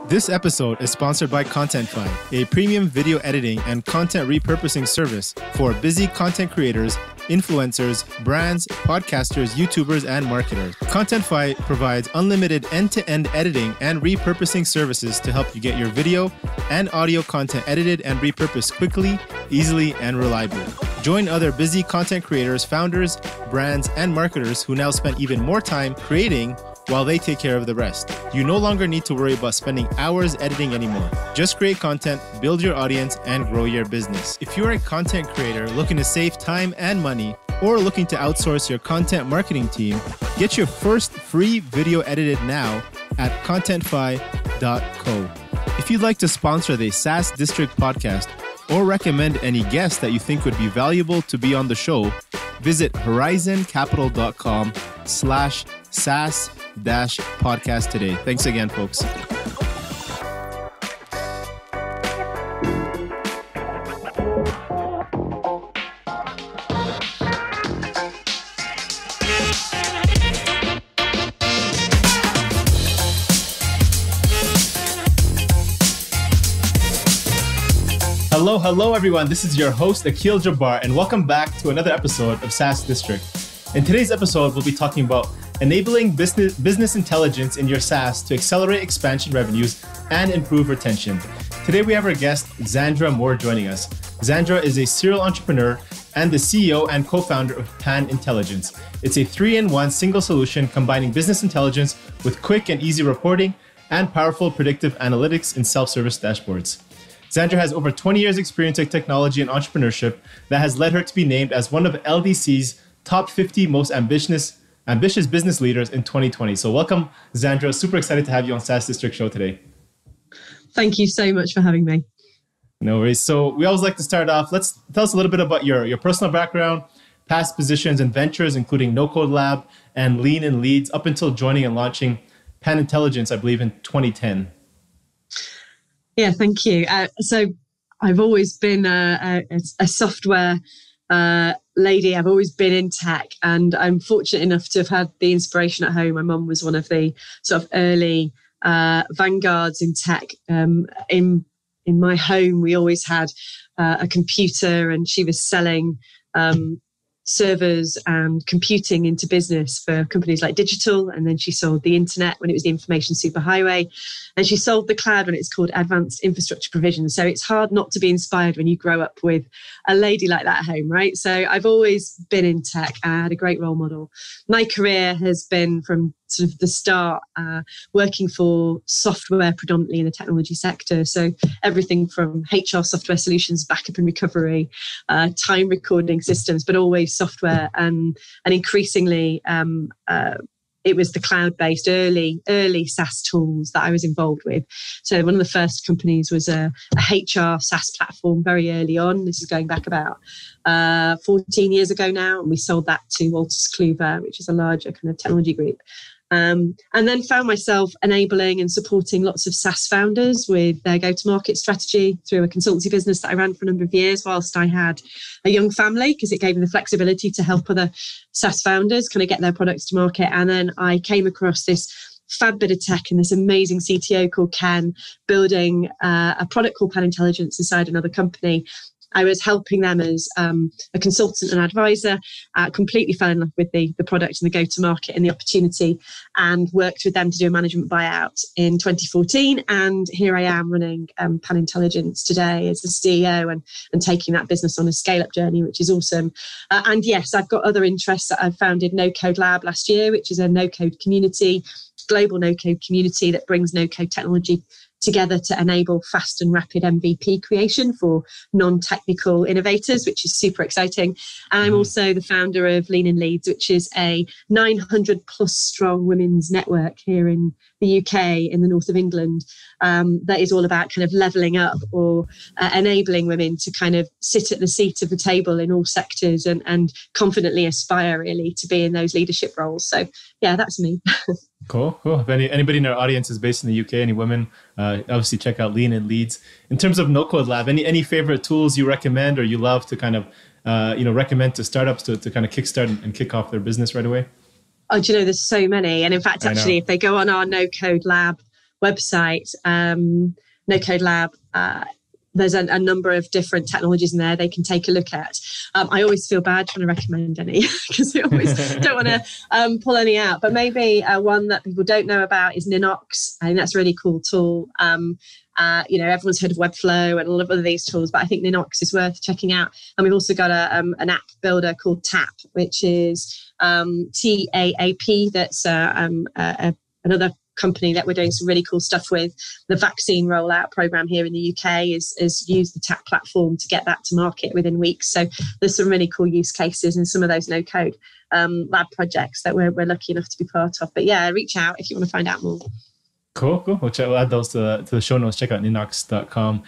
This episode is sponsored by Contentfy, a premium video editing and content repurposing service for busy content creators, influencers, brands, podcasters, YouTubers, and marketers. Contentfy provides unlimited end-to-end editing and repurposing services to help you get your video and audio content edited and repurposed quickly, easily, and reliably. Join other busy content creators, founders, brands, and marketers who now spend even more time creating while they take care of the rest. You no longer need to worry about spending hours editing anymore. Just create content, build your audience, and grow your business. If you're a content creator looking to save time and money, or looking to outsource your content marketing team, get your first free video edited now at contentfy.co. If you'd like to sponsor the SaaS District podcast or recommend any guests that you think would be valuable to be on the show, visit horizoncapital.com/SaaS-podcast today. Thanks again, folks. Hello, everyone. This is your host, Akil Jabbar, and welcome back to another episode of SaaS District. In today's episode, we'll be talking about enabling business intelligence in your SaaS to accelerate expansion revenues and improve retention. Today, we have our guest, Zandra Moore, joining us. Zandra is a serial entrepreneur and the CEO and co-founder of Panintelligence. It's a 3-in-1 single solution combining business intelligence with quick and easy reporting and powerful predictive analytics in self-service dashboards. Zandra has over 20 years experience in technology and entrepreneurship that has led her to be named as one of LDC's top 50 most ambitious business leaders in 2020. So welcome, Zandra. Super excited to have you on SaaS District Show today. Thank you so much for having me. No worries. So we always like to start off. Let's tell us a little bit about your personal background, past positions and ventures, including No Code Lab and Lean in Leads, up until joining and launching Panintelligence, I believe, in 2010. Yeah, thank you. So I've always been a software lady. I've always been in tech, and I'm fortunate enough to have had the inspiration at home. My mum was one of the sort of early vanguards in tech. In my home, we always had a computer, and she was selling servers and computing into business for companies like Digital. And then she sold the internet when it was the information superhighway. And she sold the cloud when it's called advanced infrastructure provision. So it's hard not to be inspired when you grow up with a lady like that at home, right? So I've always been in tech. I had a great role model. My career has been from sort of the start, working for software predominantly in the technology sector. So everything from HR software solutions, backup and recovery, time recording systems, but always software, and increasingly it was the cloud-based early SaaS tools that I was involved with. So one of the first companies was a HR SaaS platform very early on. This is going back about 14 years ago now, and we sold that to Wolters Kluwer, which is a larger kind of technology group. And then found myself enabling and supporting lots of SaaS founders with their go-to-market strategy through a consultancy business that I ran for a number of years whilst I had a young family, because it gave me the flexibility to help other SaaS founders kind of get their products to market. And then I came across this fab bit of tech and this amazing CTO called Ken building a product called Panintelligence inside another company. I was helping them as a consultant and advisor, completely fell in love with the product and the go-to-market and the opportunity, and worked with them to do a management buyout in 2014. And here I am running Panintelligence today as the CEO and taking that business on a scale-up journey, which is awesome. And yes, I've got other interests. I founded No Code Lab last year, which is a no-code community, global no-code community that brings no-code technology together to enable fast and rapid MVP creation for non-technical innovators, which is super exciting. And I'm also the founder of Lean in Leads, which is a 900 plus strong women's network here in the UK, in the north of England, that is all about kind of leveling up or enabling women to kind of sit at the seat of the table in all sectors and confidently aspire really to be in those leadership roles. So yeah, that's me. Cool. If anybody in our audience is based in the UK, any women, obviously check out Lean in Leads. In terms of No Code Lab, any favorite tools you recommend or you love to kind of recommend to startups to kind of kickstart and kick off their business right away? Oh, do you know, there's so many. And in fact, actually, if they go on our No Code Lab website, No Code Lab. There's a number of different technologies in there they can take a look at. I always feel bad trying to recommend any because I always don't want to pull any out. But maybe one that people don't know about is Ninox. I think that's a really cool tool. Everyone's heard of Webflow and all of these tools, but I think Ninox is worth checking out. And we've also got an app builder called TAP, which is TAAP. That's another company that we're doing some really cool stuff with. The vaccine rollout program here in the UK is used the TAP platform to get that to market within weeks. So there's some really cool use cases in some of those no code lab projects that we're lucky enough to be part of. But yeah, reach out if you want to find out more. Cool. We'll add those to the show notes. Check out ninox.com.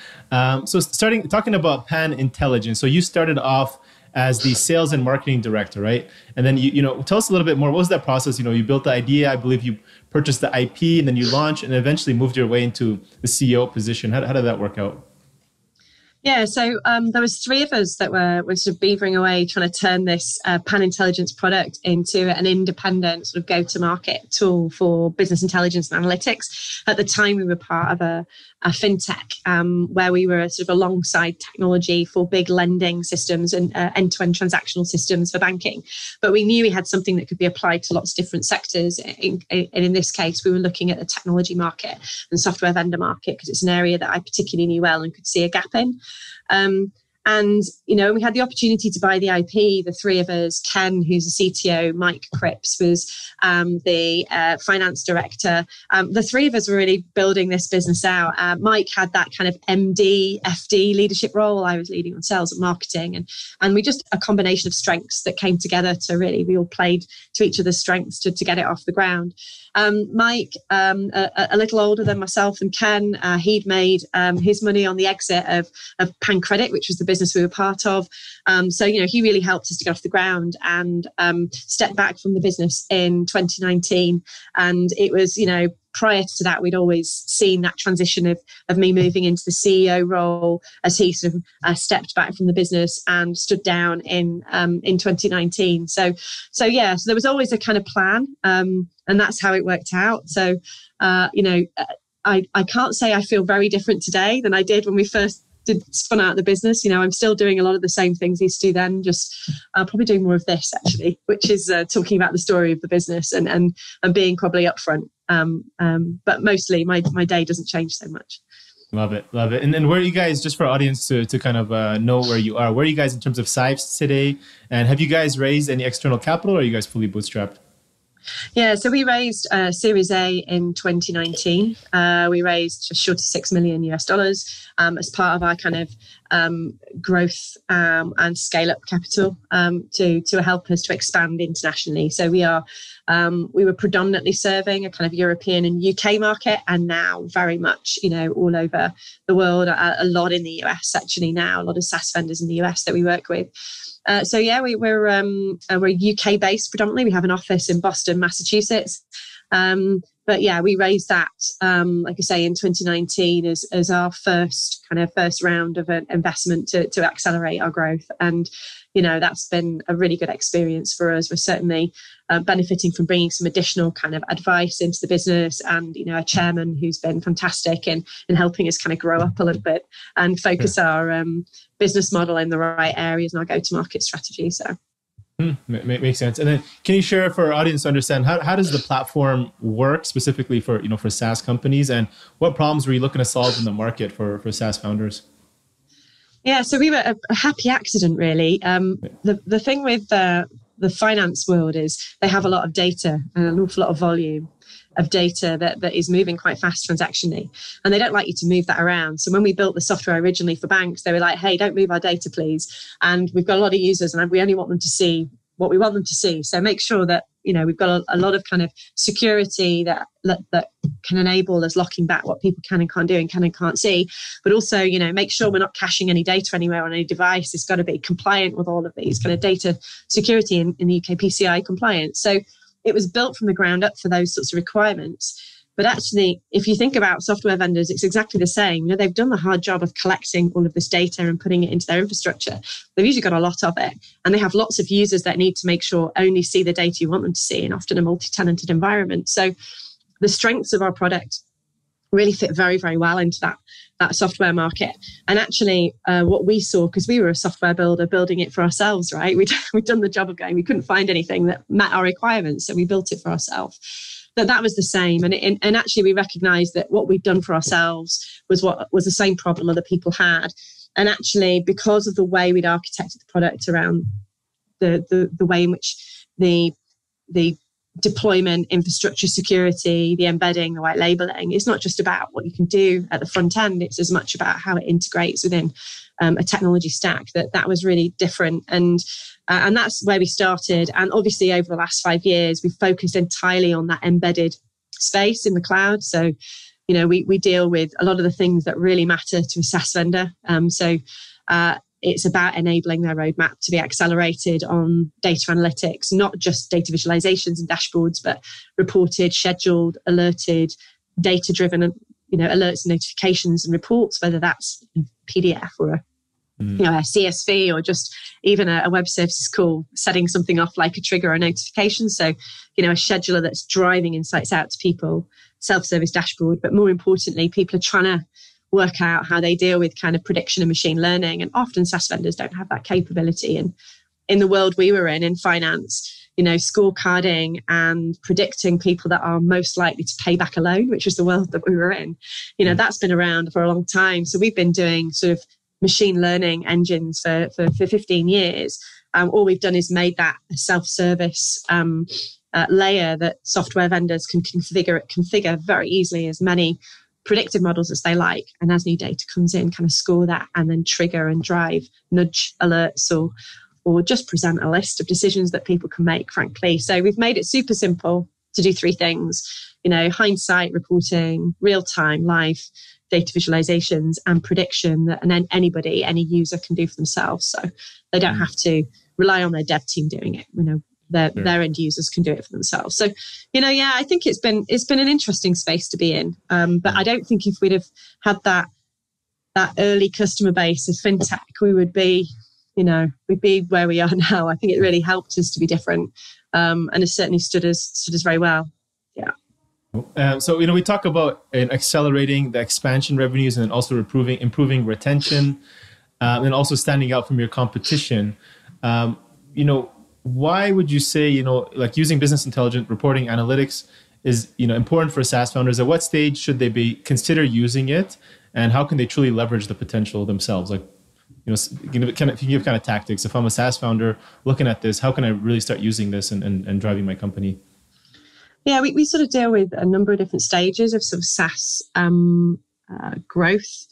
So talking about Panintelligence. So you started off as the sales and marketing director, right? And then you tell us a little bit more. What was that process? You built the idea. I believe you purchased the IP, and then you launched, and eventually moved your way into the CEO position. How did that work out? Yeah, so there was three of us that were sort of beavering away trying to turn this Panintelligence product into an independent sort of go-to-market tool for business intelligence and analytics. At the time, we were part of a fintech where we were sort of alongside technology for big lending systems and end-to-end transactional systems for banking. But we knew we had something that could be applied to lots of different sectors. And in this case, we were looking at the technology market and software vendor market because it's an area that I particularly knew well and could see a gap in. And we had the opportunity to buy the IP, the three of us. Ken, who's the CTO, Mike Cripps was the finance director. The three of us were really building this business out. Mike had that kind of MD, FD leadership role. I was leading on sales and marketing. And we just a combination of strengths that came together to really, we all played to each other's strengths to get it off the ground. Mike, a little older than myself and Ken, he'd made his money on the exit of PanCredit, which was the business we were part of. So he really helped us to get off the ground and stepped back from the business in 2019. And it was, prior to that, we'd always seen that transition of me moving into the CEO role as he sort of stepped back from the business and stood down in 2019. So there was always a kind of plan, and that's how it worked out. So, I can't say I feel very different today than I did when we first spun out the business. I'm still doing a lot of the same things I used to do then, just probably doing more of this actually, which is talking about the story of the business and being probably upfront. But mostly my day doesn't change so much. Love it. And then where are you guys, just for our audience to kind of know where you are, where are you guys in terms of size today? And have you guys raised any external capital, or are you guys fully bootstrapped? Yeah, so we raised Series A in 2019. We raised just short of $6 million US as part of our kind of growth and scale up capital to help us to expand internationally. So we were predominantly serving a kind of European and UK market, and now very much all over the world. A lot in the US actually now. A lot of SaaS vendors in the US that we work with. We're UK based predominantly. We have an office in Boston, Massachusetts. But yeah, we raised that, like I say, in 2019 as our first round of an investment to accelerate our growth. And, that's been a really good experience for us. We're certainly benefiting from bringing some additional kind of advice into the business and, a chairman who's been fantastic in helping us kind of grow up a little bit and focus our business model in the right areas and our go-to-market strategy. So. Makes sense. And then can you share for our audience to understand how does the platform work specifically for SaaS companies, and what problems were you looking to solve in the market for SaaS founders? Yeah, so we were a happy accident, really. The thing with the finance world is they have a lot of data and an awful lot of volume of data that is moving quite fast transactionally, and they don't like you to move that around. So when we built the software originally for banks, they were like, hey, don't move our data, please. And we've got a lot of users and we only want them to see what we want them to see. So make sure that, we've got a lot of kind of security that can enable us locking back what people can and can't do and can and can't see. But also, make sure we're not caching any data anywhere on any device. It's got to be compliant with all of these kind of data security in the UK PCI compliance. So it was built from the ground up for those sorts of requirements. But actually, if you think about software vendors, it's exactly the same. They've done the hard job of collecting all of this data and putting it into their infrastructure. They've usually got a lot of it, and they have lots of users that need to make sure only see the data you want them to see, and often a multi-tenanted environment. So the strengths of our product really fit very, very well into that software market. And actually, what we saw, because we were a software builder building it for ourselves, right? We'd done the job of going, we couldn't find anything that met our requirements, so we built it for ourselves. But that was the same. And actually, we recognized that what we'd done for ourselves was the same problem other people had. And actually, because of the way we'd architected the product around the way in which the deployment, infrastructure security, the embedding, the white labeling, it's not just about what you can do at the front end. It's as much about how it integrates within a technology stack that was really different. And that's where we started. And obviously, over the last 5 years, we've focused entirely on that embedded space in the cloud. So, we deal with a lot of the things that really matter to a SaaS vendor. It's about enabling their roadmap to be accelerated on data analytics, not just data visualizations and dashboards, but reported, scheduled, alerted, data-driven, alerts and notifications and reports, whether that's PDF or a CSV or just even a web services call, setting something off like a trigger or a notification. So, a scheduler that's driving insights out to people, self-service dashboard. But more importantly, people are trying to work out how they deal with kind of prediction and machine learning. And often SaaS vendors don't have that capability. And in the world we were in finance, scorecarding and predicting people that are most likely to pay back a loan, which was the world that we were in, that's been around for a long time. So we've been doing sort of machine learning engines for 15 years. All we've done is made that a self-service layer that software vendors can configure very easily as many predictive models as they like, and as new data comes in, kind of score that and then trigger and drive nudge alerts or just present a list of decisions that people can make, frankly. So we've made it super simple to do 3 things, hindsight reporting, real-time live data visualizations, and prediction that any user can do for themselves. So they don't have to rely on their dev team doing it. Their end users can do it for themselves. So, I think it's been an interesting space to be in. But I don't think if we'd have had that early customer base of fintech, we would be, we'd be where we are now. I think it really helped us to be different, and it certainly stood us very well. Yeah. So we talk about accelerating the expansion revenues and also improving retention, and also standing out from your competition. Why would you say, like using business intelligence, reporting, analytics is, important for SaaS founders? At what stage should they consider using it, and how can they truly leverage the potential themselves? Like, if you give kind of tactics, if I'm a SaaS founder looking at this, how can I really start using this and driving my company? Yeah, we sort of deal with a number of different stages of sort of SaaS growth.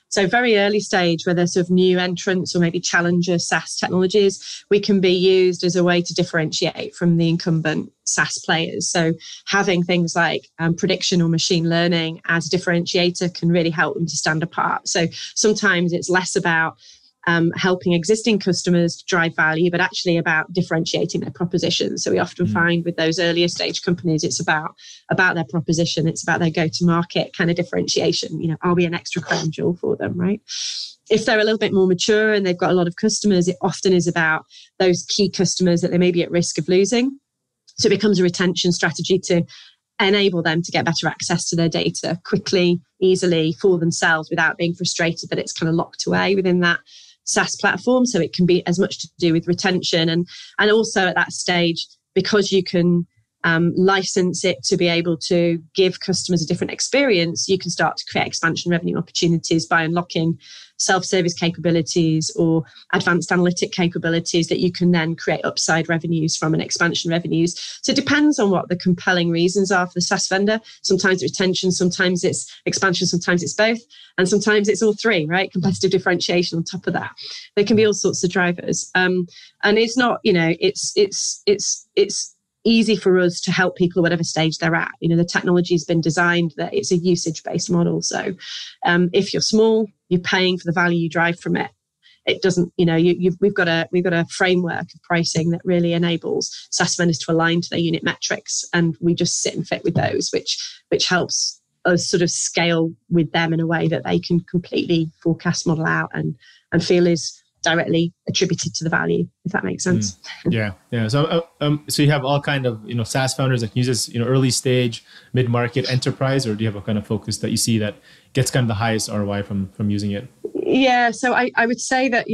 So very early stage where there's sort of new entrants or maybe challenger SaaS technologies, we can be used as a way to differentiate from the incumbent SaaS players. So having things like prediction or machine learning as a differentiator can really help them to stand apart. So sometimes it's less about helping existing customers to drive value, but actually about differentiating their proposition. So we often find with those earlier stage companies, it's about their proposition. It's about their go-to-market kind of differentiation. Are we an extra crown jewel for them, right? If they're a little bit more mature and they've got a lot of customers, it often is about those key customers that they may be at risk of losing. So it becomes a retention strategy to enable them to get better access to their data quickly, easily for themselves without being frustrated that it's kind of locked away within that SaaS platform. So it can be as much to do with retention and also at that stage, because you can license it to be able to give customers a different experience, you can start to create expansion revenue opportunities by unlocking self-service capabilities or advanced analytic capabilities that you can then create upside revenues from and expansion revenues. So it depends on what the compelling reasons are for the SaaS vendor. Sometimes it's retention, sometimes it's expansion, sometimes it's both, and sometimes it's all 3, right? Competitive differentiation on top of that. There can be all sorts of drivers. And it's not, it's easy for us to help people at whatever stage they're at. The technology's been designed that it's a usage-based model. So if you're small, you're paying for the value you drive from it. It doesn't, we've got a framework of pricing that really enables SaaS vendors to align to their unit metrics, and we just sit and fit with those, which helps us sort of scale with them in a way that they can completely forecast, model out, and feel is directly attributed to the value, if that makes sense. Yeah. So you have all kind of, SaaS founders that use this, early stage, mid-market, enterprise, or do you have a kind of focus that you see that gets kind of the highest ROI from using it? Yeah. So I would say that,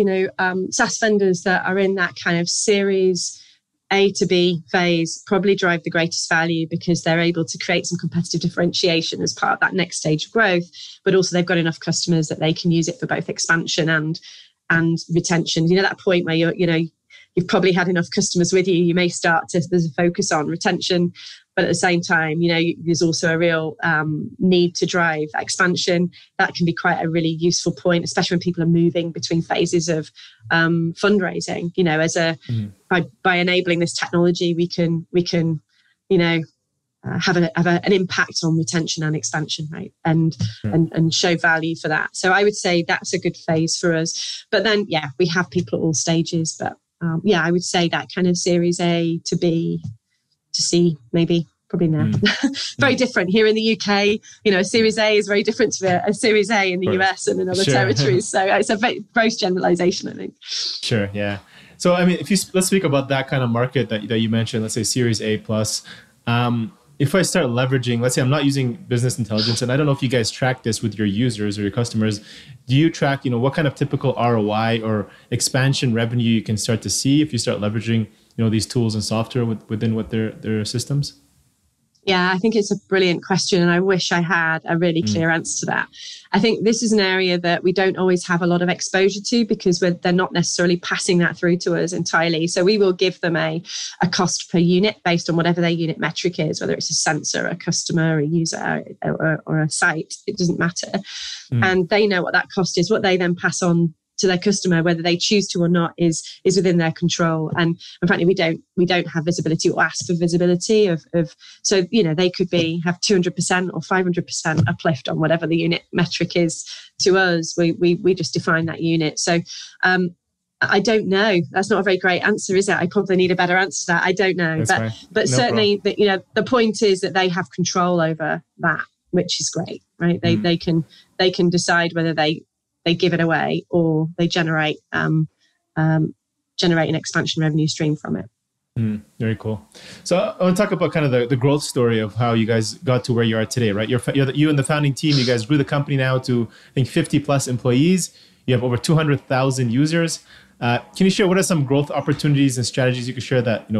SaaS vendors that are in that kind of series A to B phase probably drive the greatest value because they're able to create some competitive differentiation as part of that next stage of growth, but also they've got enough customers that they can use it for both expansion and retention. That point where you've probably had enough customers with you, you may start to, there's a focus on retention, but at the same time, there's also a real need to drive expansion. That can be quite a really useful point, especially when people are moving between phases of fundraising. By enabling this technology, we can have an impact on retention and expansion, right? And show value for that. So I would say that's a good phase for us. But then, we have people at all stages. But I would say that kind of series A to B to C, maybe, probably now. Very different here in the UK. A series A is very different to a series A in the US and in other territories. So it's a very gross generalization, I think. Sure, yeah. So, let's speak about that kind of market that you mentioned, let's say series A plus. If I start leveraging, let's say I'm not using business intelligence, and I don't know if you guys track this with your users or your customers, do you track, what kind of typical ROI or expansion revenue you can start to see if you start leveraging, these tools and software within their systems? Yeah, I think it's a brilliant question, and I wish I had a really clear answer to that. I think this is an area that we don't always have a lot of exposure to because they're not necessarily passing that through to us entirely. So we will give them a cost per unit based on whatever their unit metric is, whether it's a sensor, a customer, a user, or a site. It doesn't matter. And they know what that cost is. What they then pass on to their customer, whether they choose to or not, is within their control. And frankly, we don't have visibility or ask for visibility of so they could have 200% or 500% uplift on whatever the unit metric is to us. We just define that unit. So I don't know. That's not a very great answer, is it? I probably need a better answer to that. I don't know. But certainly the point is that they have control over that, which is great, right? They can decide whether they give it away or they generate an expansion revenue stream from it. Very cool. So I want to talk about kind of the growth story of how you guys got to where you are today, right? You and the founding team, you guys grew the company now to, I think, 50 plus employees. You have over 200,000 users. Can you share what are some growth opportunities and strategies you could share that,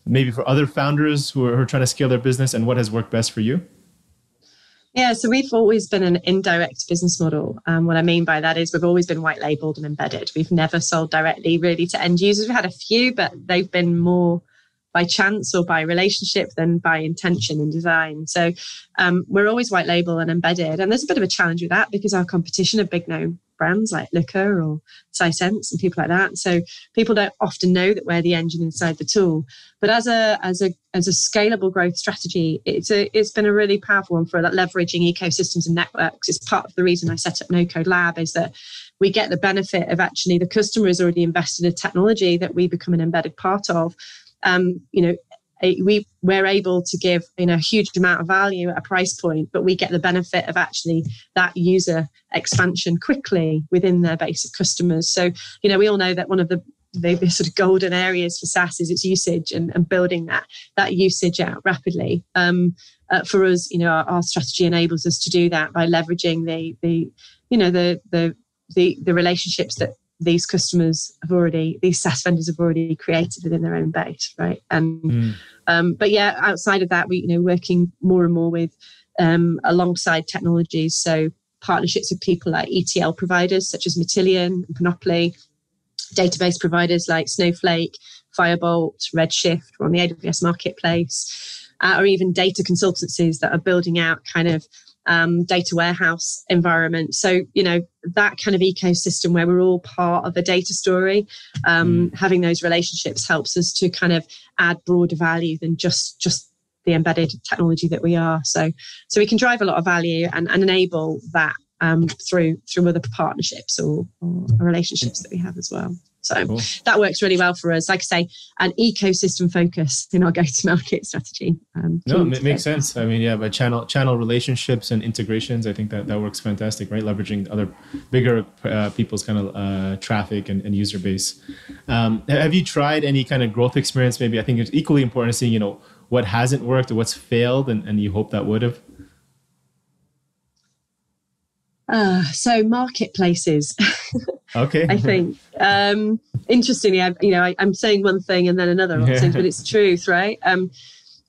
maybe for other founders who are trying to scale their business, and what has worked best for you? Yeah, so we've always been an indirect business model. What I mean by that is we've always been white labeled and embedded. We've never sold directly really to end users. We've had a few, but they've been more by chance or by relationship than by intention and design. So we're always white label and embedded. And there's a bit of a challenge with that because our competition are big known brands like Looker or SciSense and people like that. So people don't often know that we're the engine inside the tool. But as a scalable growth strategy, it's been a really powerful one for leveraging ecosystems and networks. It's part of the reason I set up No Code Lab, is that we get the benefit of actually the customer has already invested in technology that we become an embedded part of. We're able to give a huge amount of value at a price point, but we get the benefit of actually that user expansion quickly within their base of customers. So, we all know that one of the sort of golden areas for SaaS is its usage and building that usage out rapidly. For us, our strategy enables us to do that by leveraging the relationships that these SaaS vendors have already created within their own base, right? And but outside of that, we working more and more with alongside technologies, so partnerships with people like ETL providers such as Matillion and Panoply, database providers like Snowflake, Firebolt, Redshift, or on the AWS marketplace, or even data consultancies that are building out kind of data warehouse environment. So, that kind of ecosystem where we're all part of a data story, having those relationships helps us to kind of add broader value than just the embedded technology that we are. So we can drive a lot of value and enable that through other partnerships or relationships that we have as well. So Cool. that works really well for us. Like I say, an ecosystem focus in our go-to-market strategy. No, it makes sense. I mean, yeah, but channel relationships and integrations, I think that works fantastic, right? Leveraging other bigger people's kind of traffic and user base. Have you tried any kind of growth experience? Maybe I think it's equally important to see, you know, what hasn't worked or what's failed and you hope that would have. So marketplaces. Okay. I think interestingly, I'm saying one thing and then another, but it's truth, right?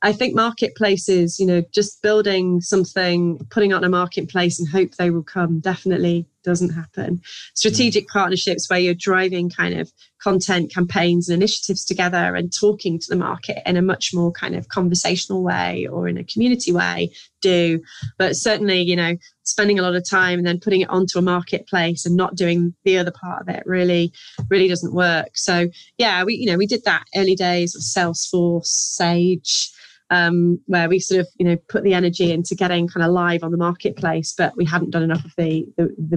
I think marketplaces, you know, just building something, putting it on a marketplace and hope they will come definitely doesn't happen. Strategic partnerships where you're driving kind of content campaigns and initiatives together and talking to the market in a much more kind of conversational way or in a community way do. But certainly, you know, spending a lot of time and then putting it onto a marketplace and not doing the other part of it really doesn't work. So yeah, we did that early days of Salesforce, Sage, where we sort of, you know, put the energy into getting kind of live on the marketplace, but we hadn't done enough of the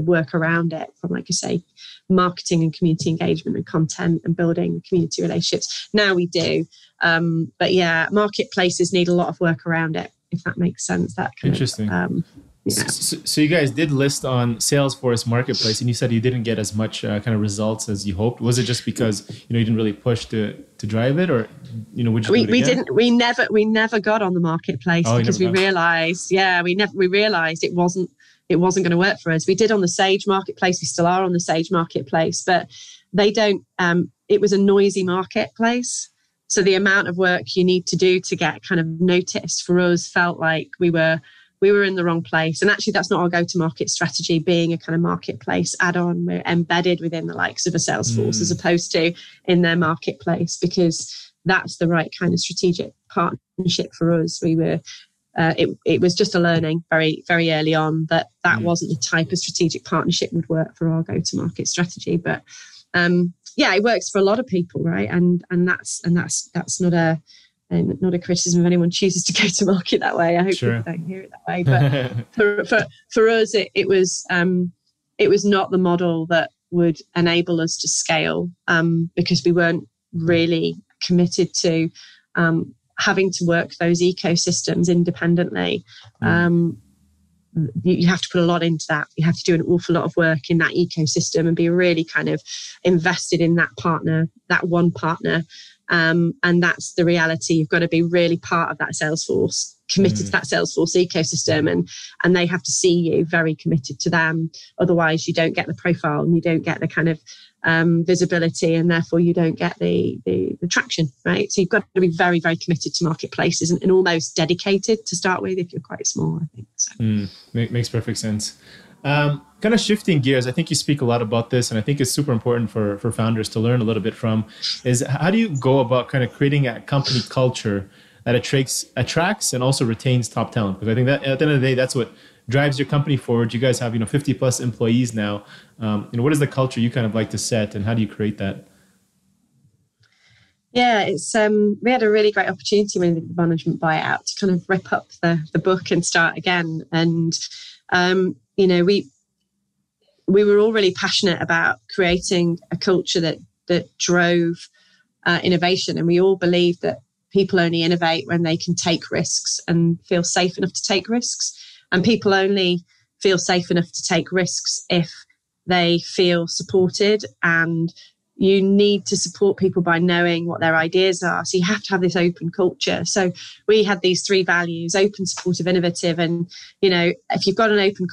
work around it from, like I say, marketing and community engagement and content and building community relationships. Now we do. But yeah, marketplaces need a lot of work around it, if that makes sense. That kind Interesting. Yeah. So you guys did list on Salesforce Marketplace, and you said you didn't get as much kind of results as you hoped. Was it just because you didn't really push to drive it, or would you? We didn't. We never got on the marketplace because we realized it wasn't going to work for us. We did on the Sage Marketplace. We still are on the Sage Marketplace, but they don't. It was a noisy marketplace. So the amount of work you need to do to get kind of noticed for us felt like we were in the wrong place. And actually, that's not our go-to-market strategy, being a kind of marketplace add-on. We're embedded within the likes of a Salesforce as opposed to in their marketplace, because that's the right kind of strategic partnership for us. We were, it was just a learning very, very early on that wasn't the type of strategic partnership would work for our go-to-market strategy. But yeah, it works for a lot of people, right? And that's not a criticism if anyone chooses to go to market that way. I hope people don't hear it that way. But for us, it was not the model that would enable us to scale, because we weren't really committed to having to work those ecosystems independently. You have to put a lot into that. You have to do an awful lot of work in that ecosystem and be really kind of invested in that partner, that one partner. And that's the reality. You've got to be really part of that Salesforce, committed to that Salesforce ecosystem, and they have to see you very committed to them. Otherwise, you don't get the profile and you don't get the kind of visibility, and therefore you don't get the traction, right? So you've got to be very, very committed to marketplaces and almost dedicated to start with if you're quite small, I think. So. Makes perfect sense. Kind of shifting gears, I think you speak a lot about this, and I think it's super important for founders to learn a little bit from, is how do you go about kind of creating a company culture that attracts and also retains top talent? Because I think that at the end of the day, that's what drives your company forward. You guys have 50 plus employees now. What is the culture you kind of like to set, and how do you create that? Yeah, it's we had a really great opportunity when we did the management buyout to kind of rip up the book and start again. And we were all really passionate about creating a culture that drove innovation, and we all believed that people only innovate when they can take risks and feel safe enough to take risks. And people only feel safe enough to take risks if they feel supported, and you need to support people by knowing what their ideas are. So you have to have this open culture. So we had these 3 values: open, supportive, innovative. And, if you've got an open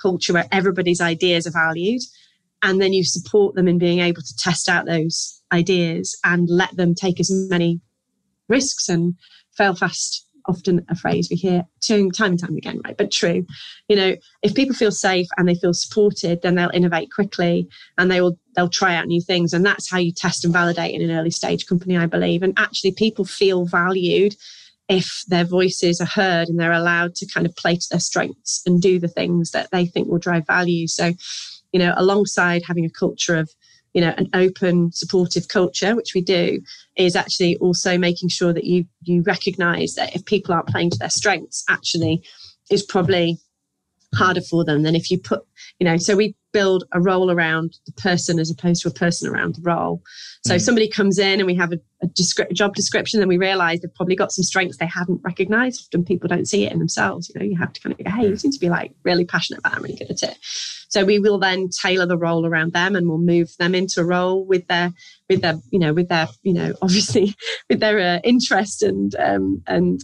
culture where everybody's ideas are valued, and then you support them in being able to test out those ideas and let them take as many risks and fail fast, often a phrase we hear time and time again, right? But true. If people feel safe and they feel supported, then they'll innovate quickly and they'll try out new things. And that's how you test and validate in an early stage company, I believe. And actually people feel valued if their voices are heard and they're allowed to kind of play to their strengths and do the things that they think will drive value. So, alongside having a culture of, an open, supportive culture, which we do, is actually also making sure that you recognize that if people aren't playing to their strengths, actually is probably harder for them than if you put, so we build a role around the person as opposed to a person around the role. So somebody comes in and we have a job description, and we realize they've probably got some strengths they haven't recognized. Often people don't see it in themselves. You have to kind of go, hey, you seem to be like really passionate about it, I'm really good at it. So we will then tailor the role around them, and we'll move them into a role with their obviously with their interest and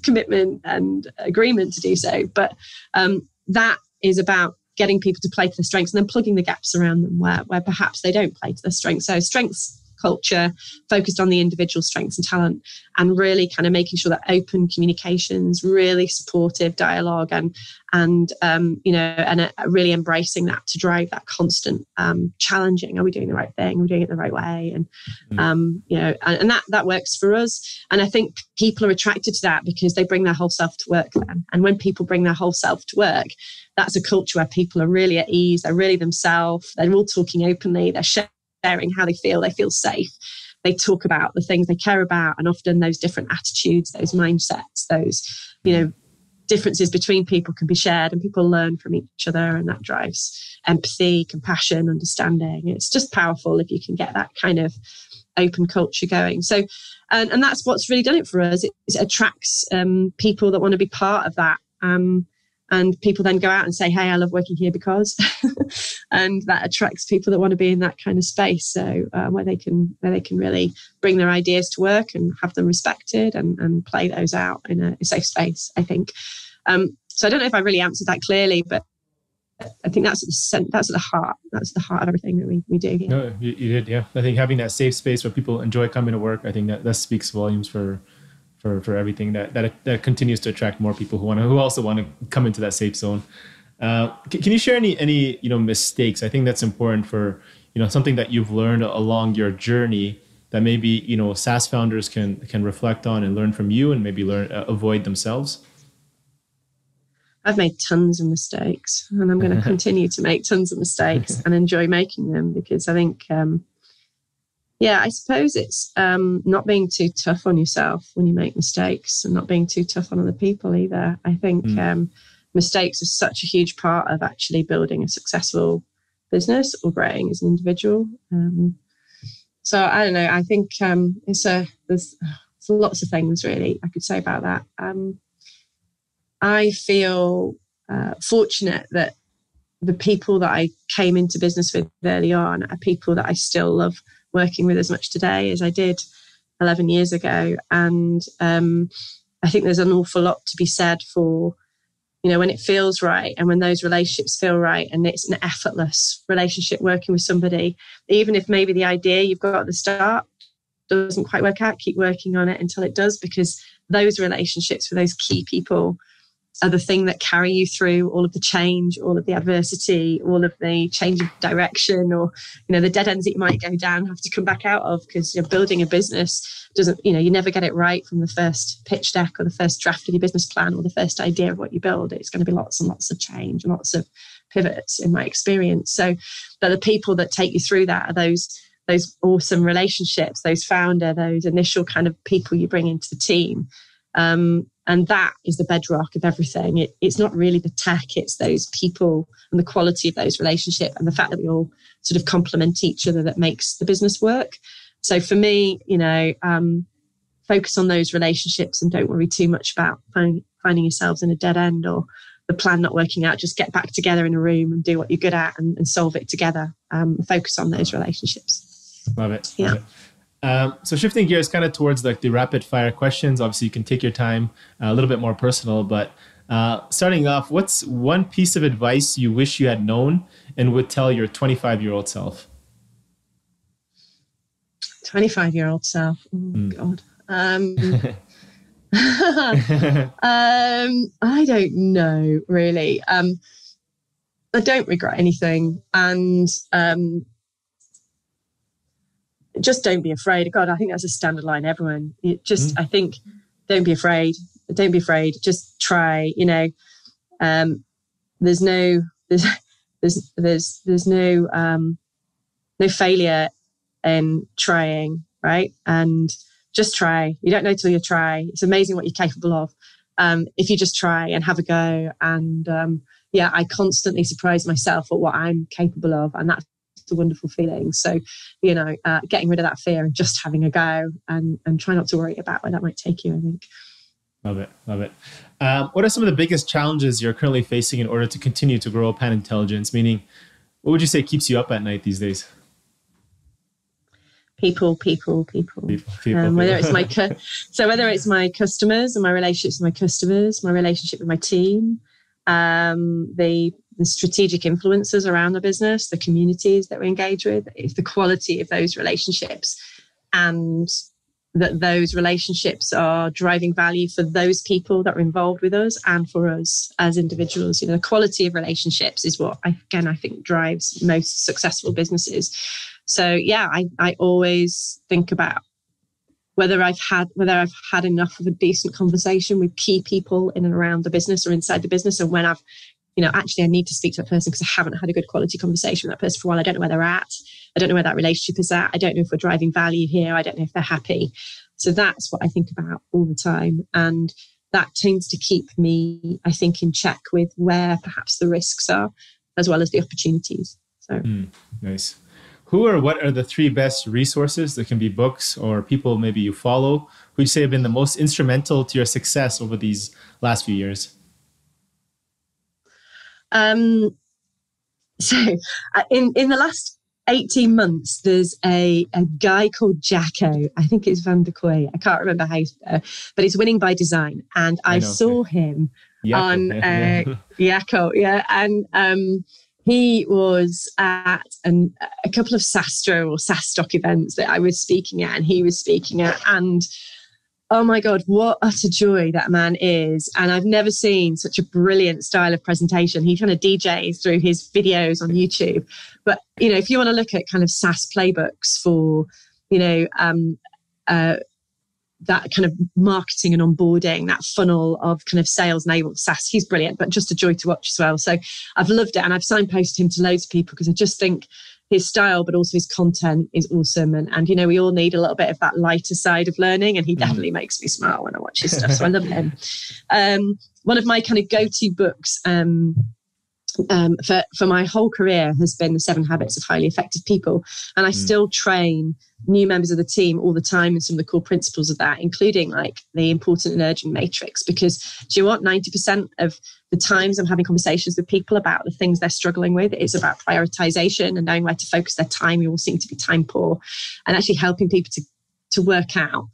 commitment and agreement to do so. But that is about getting people to play to their strengths and then plugging the gaps around them where perhaps they don't play to their strengths. So strengths culture focused on the individual strengths and talent, and really kind of making sure that open communications, really supportive dialogue, and really embracing that to drive that constant challenging. Are we doing the right thing? Are we doing it the right way? And and that works for us. And I think people are attracted to that because they bring their whole self to work then. And when people bring their whole self to work, that's a culture where people are really at ease. They're really themselves. They're all talking openly. They're sharing how they feel safe, they talk about the things they care about, and often those different attitudes, those mindsets, those differences between people can be shared, and people learn from each other, and that drives empathy, compassion, understanding. It's just powerful if you can get that kind of open culture going. So and that's what's really done it for us. It attracts people that want to be part of that. And people then go out and say, hey, I love working here because, and that attracts people that want to be in that kind of space. So where they can really bring their ideas to work and have them respected and play those out in a safe space, I think. So I don't know if I really answered that clearly, but I think that's at the heart. That's the heart of everything that we do here. No, you did, yeah. I think having that safe space where people enjoy coming to work, I think that speaks volumes for everything that continues to attract more people who also want to come into that safe zone. Can you share any mistakes? I think that's important for something that you've learned along your journey that maybe SaaS founders can reflect on and learn from you, and maybe avoid themselves. I've made tons of mistakes, and I'm going to continue to make tons of mistakes and enjoy making them, because I think I suppose it's not being too tough on yourself when you make mistakes, and not being too tough on other people either. I think mistakes are such a huge part of actually building a successful business or growing as an individual. So I don't know. I think there's lots of things really I could say about that. I feel fortunate that the people that I came into business with early on are people that I still love working with as much today as I did 11 years ago. And I think there's an awful lot to be said for, when it feels right, and when those relationships feel right, and it's an effortless relationship working with somebody, even if maybe the idea you've got at the start doesn't quite work out, keep working on it until it does, because those relationships with those key people are the thing that carry you through all of the change, all of the adversity, all of the change of direction, or, the dead ends that you might go down, have to come back out of, because you're building a business doesn't, you never get it right from the first pitch deck or the first draft of your business plan or the first idea of what you build. It's going to be lots and lots of change and lots of pivots in my experience. So but the people that take you through that are those awesome relationships, those initial kind of people you bring into the team. And that is the bedrock of everything. It's not really the tech, it's those people and the quality of those relationships and the fact that we all sort of complement each other that makes the business work. So for me, focus on those relationships and don't worry too much about finding yourselves in a dead end or the plan not working out. Just get back together in a room and do what you're good at and solve it together. Focus on those relationships. Love it. Yeah. Love it. So shifting gears kind of towards like the rapid fire questions. Obviously you can take your time, a little bit more personal, but starting off, what's one piece of advice you wish you had known and would tell your 25-year-old self? 25-year-old self. Oh, God. I don't know, really. I don't regret anything. And just don't be afraid. God, I think that's a standard line. Everyone, I think, don't be afraid. Don't be afraid. Just try. There's no no failure in trying, right? And just try. You don't know till you try. It's amazing what you're capable of if you just try and have a go. And yeah, I constantly surprise myself at what I'm capable of. And that's a wonderful feeling. So, getting rid of that fear and just having a go and try not to worry about where that might take you, I think. Love it. Love it. What are some of the biggest challenges you're currently facing in order to continue to grow Panintelligence? Meaning, what would you say keeps you up at night these days? People. Whether it's my customers and my relationships with my customers, my relationship with my team, the strategic influencers around the business, the communities that we engage with, it's the quality of those relationships, and that those relationships are driving value for those people that are involved with us and for us as individuals. The quality of relationships is what I think drives most successful businesses. So yeah, I always think about whether I've had enough of a decent conversation with key people in and around the business or inside the business, and when I've actually I need to speak to that person because I haven't had a good quality conversation with that person for a while. I don't know where they're at. I don't know where that relationship is at. I don't know if we're driving value here. I don't know if they're happy. So that's what I think about all the time. And that tends to keep me, I think, in check with where perhaps the risks are, as well as the opportunities. So nice. Who or what are the 3 best resources, that can be books or people maybe you follow, who you say have been the most instrumental to your success over these last few years? So in the last 18 months, there's a guy called Jacko. I think it's Van der Kooi. I can't remember how, but it's Winning by Design. And I saw him on Jacko. Yeah. And he was at a couple of SaaStro or SaaS stock events that I was speaking at, and he was speaking at. And oh my God, what utter joy that man is. And I've never seen such a brilliant style of presentation. He kind of DJs through his videos on YouTube. But, if you want to look at kind of SaaS playbooks for, that kind of marketing and onboarding, that funnel of kind of sales enabled SaaS, he's brilliant, but just a joy to watch as well. So I've loved it. And I've signposted him to loads of people because I just think his style, but also his content is awesome. And we all need a little bit of that lighter side of learning. And he definitely makes me smile when I watch his stuff. So I love him. One of my kind of go-to books for my whole career has been The 7 Habits of Highly Effective People. And I still train new members of the team all the time in some of the core principles of that, including like the important and urgent matrix. Because do you know what? 90% of the times I'm having conversations with people about the things they're struggling with, it's about prioritization and knowing where to focus their time. We all seem to be time poor, and actually helping people to work out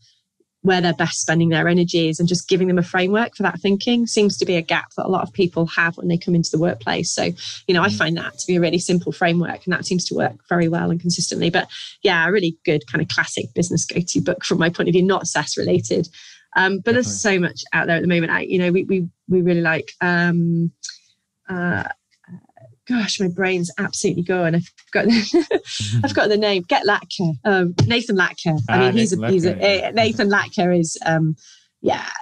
where they're best spending their energies and just giving them a framework for that thinking seems to be a gap that a lot of people have when they come into the workplace. So, I find that to be a really simple framework, and that seems to work very well and consistently. But yeah, a really good kind of classic business go-to book from my point of view, not SaaS related. But there's so much out there at the moment. We really like, gosh, my brain's absolutely gone. I've got the name. Get Latker, Nathan Latker. Nathan Latker is,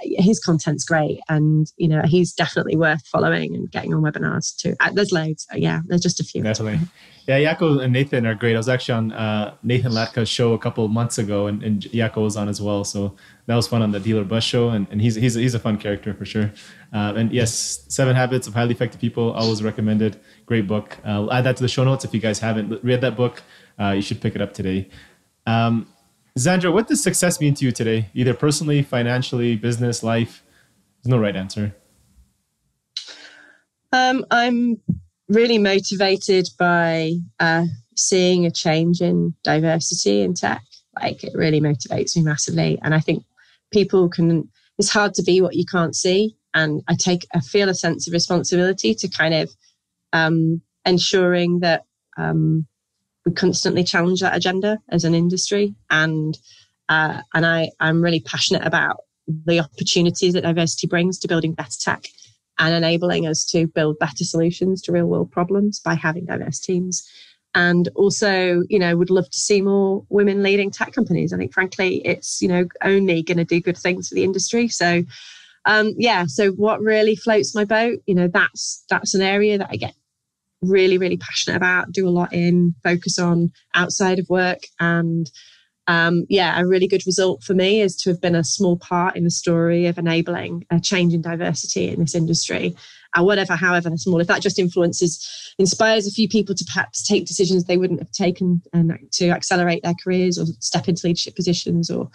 his content's great, and he's definitely worth following and getting on webinars too. There's loads. There's just a few. Definitely. Yeah, Jaco and Nathan are great. I was actually on Nathan Latka's show a couple of months ago, and Jaco was on as well. So that was fun on the Dealer Bus show, and he's a fun character for sure. And yes, 7 Habits of Highly Effective People, always recommended. Great book. I'll add that to the show notes if you guys haven't read that book. You should pick it up today. Zandra, what does success mean to you today? Either personally, financially, business, life? There's no right answer. I'm really motivated by seeing a change in diversity in tech. Like, it really motivates me massively. And I think it's hard to be what you can't see. And I feel a sense of responsibility to kind of ensuring that we constantly challenge that agenda as an industry. And I'm really passionate about the opportunities that diversity brings to building better tech and enabling us to build better solutions to real world problems by having diverse teams. And also, would love to see more women leading tech companies. I think, frankly, it's, only going to do good things for the industry. So, so what really floats my boat, that's an area that I get really, really passionate about, do a lot in, focus on outside of work. And a really good result for me is to have been a small part in the story of enabling a change in diversity in this industry. However small, if that just inspires a few people to perhaps take decisions they wouldn't have taken and to accelerate their careers or step into leadership positions, or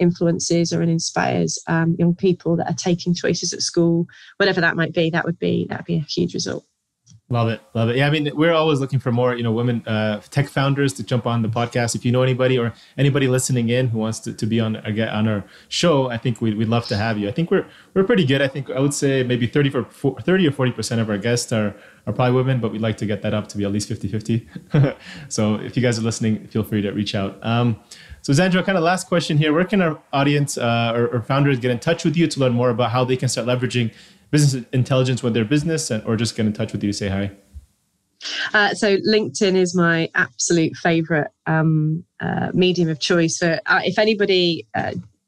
influences or inspires young people that are taking choices at school, whatever that might be, that'd be a huge result. Love it. Yeah, I mean, we're always looking for more, women tech founders to jump on the podcast. If you know anybody or anybody listening in who wants to be on our show, I think we'd love to have you. I think we're pretty good. I think I would say maybe 30 or 40% of our guests are probably women, but we'd like to get that up to be at least 50-50. So if you guys are listening, feel free to reach out. So Zandra, kind of last question here. Where can our audience or founders get in touch with you to learn more about how they can start leveraging business intelligence with their business, or just get in touch with you to say hi? So LinkedIn is my absolute favorite medium of choice. For if anybody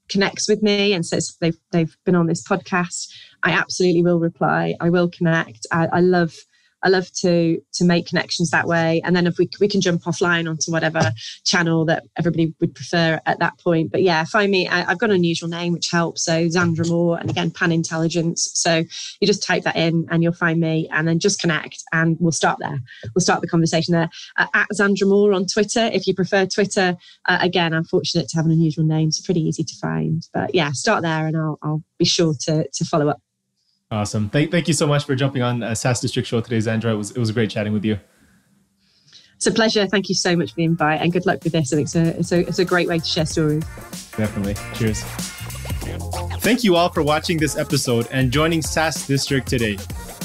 connects with me and says they've been on this podcast, I absolutely will reply. I will connect. I love to make connections that way. And then if we can jump offline onto whatever channel that everybody would prefer at that point. But yeah, find me. I've got an unusual name, which helps. So Zandra Moore, and again, Panintelligence. So you just type that in and you'll find me, and then just connect and we'll start there. We'll start the conversation there. At Zandra Moore on Twitter, if you prefer Twitter. Again, I'm fortunate to have an unusual name, so pretty easy to find. But yeah, start there and I'll be sure to follow up. Awesome. Thank you so much for jumping on SaaS District Show today, Zandra. It was great chatting with you. It's a pleasure. Thank you so much for the invite, and good luck with this. I think it's a great way to share stories. Definitely. Cheers. Thank you all for watching this episode and joining SaaS District today.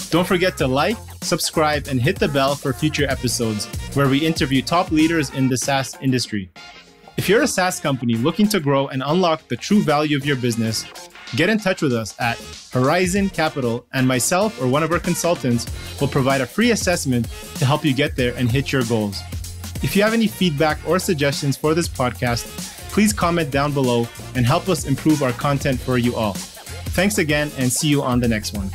Don't forget to like, subscribe, and hit the bell for future episodes where we interview top leaders in the SaaS industry. If you're a SaaS company looking to grow and unlock the true value of your business, get in touch with us at Horizon Capital, and myself or one of our consultants will provide a free assessment to help you get there and hit your goals. If you have any feedback or suggestions for this podcast, please comment down below and help us improve our content for you all. Thanks again, and see you on the next one.